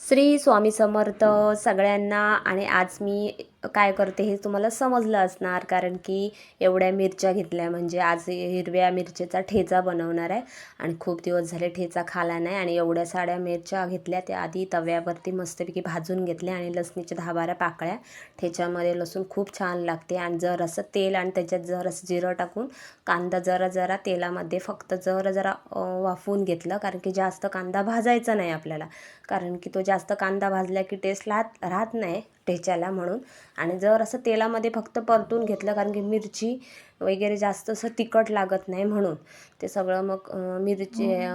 श्री स्वामी समर्थ सगळ्यांना. आणि आज मी काय करते हे तुम्हाला समजलं असणार, कारण की एवढ्या मिरच्या घेतल्या, म्हणजे आज हिरव्या मिरचीचा ठेचा बनवणार आहे. आणि खूप दिवस झाले ठेचा खाला नाही, आणि एवढ्या साड्या मिरच्या घेतल्या त्या आधी तव्यावरती मस्तपैकी भाजून घेतल्या, आणि लसणीच्या 10-12 पाकळ्या. ठेच्यामध्ये लसूण खूप छान लागते, आणि जरासं तेल आणि त्याच्यात जरासं जिरं टाकून कांदा जरा तेलामध्ये फक्त जरा वाफवून घेतलं, कारण की जास्त कांदा भाजायचा नाही आपल्याला, कारण की तो जास्त कांदा भाजला की टेस्ट राहत नाही ठेच्याला म्हणून. आणि जर असं तेलामध्ये फक्त परतून घेतलं, कारण की मिरची वगैरे जास्त असं तिखट लागत नाही म्हणून. ते सगळं मग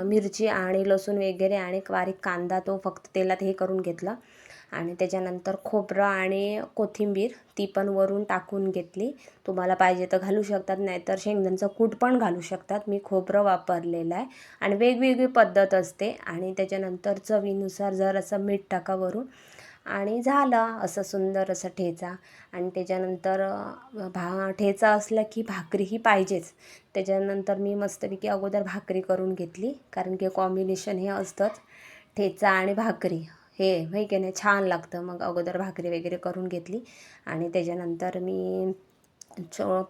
मिरची आणि लसूण वगैरे आणि बारीक कांदा तो फक्त तेलात हे करून घेतला. आणि त्याच्यानंतर खोबरं आणि कोथिंबीर ती पण वरून टाकून घेतली. तुम्हाला पाहिजे तर घालू शकतात, नाहीतर शेंगदाण्याचं कूट पण घालू शकतात. मी खोबरं वापरलेलं आहे. आणि वेगवेगळी पद्धत असते. आणि त्याच्यानंतर चवीनुसार जरासं मीठ टाका वरून, आणि झाला असं सुंदर असं ठेचा. आणि त्याच्यानंतर ठेचा असला की भाकरीही पाहिजेच. त्याच्यानंतर मी मस्तपैकी अगोदर भाकरी करून घेतली, कारण की कॉम्बिनेशन हे असतंच ठेचा आणि भाकरी, हे माहिती की नाही, छान लागतं. मग अगोदर भाकरी वगैरे करून घेतली. आणि त्याच्यानंतर मी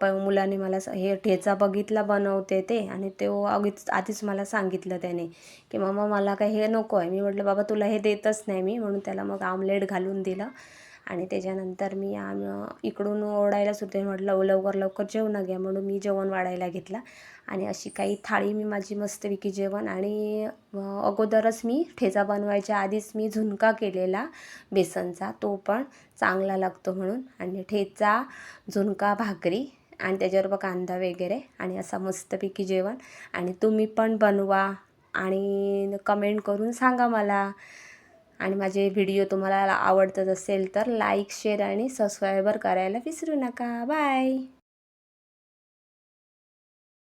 मुलाने मला हे ठेचा बघितला बनवते ते, आणि तो आधीच मला सांगितलं त्याने की मम्मा मला काय हे नको आहे. मी म्हटलं बाबा तुला हे देतच नाही मी, म्हणून त्याला मग आमलेट घालून दिलं. आणि त्याच्यानंतर मी इकडून ओरडायला सुद्धा म्हटलं लवकर जेवण घ्या, म्हणून मी जेवण वाढायला घेतला. आणि अशी काही थाळी मी माझी मस्तपैकी जेवण. आणि अगोदरच मी ठेचा बनवायच्या आधीच मी झुणका केलेला बेसनचा, तो पण चांगला लागतो म्हणून. आणि ठेचा, झुणका, भाकरी आणि त्याच्यावर कांदा वगैरे, आणि असा मस्तपैकी जेवण. आणि तुम्ही पण बनवा आणि कमेंट करून सांगा मला. आणि माझे व्हिडिओ तुम्हाला आवडत असेल तर लाईक, शेअर आणि सबस्क्राईबर करायला विसरू नका. बाय.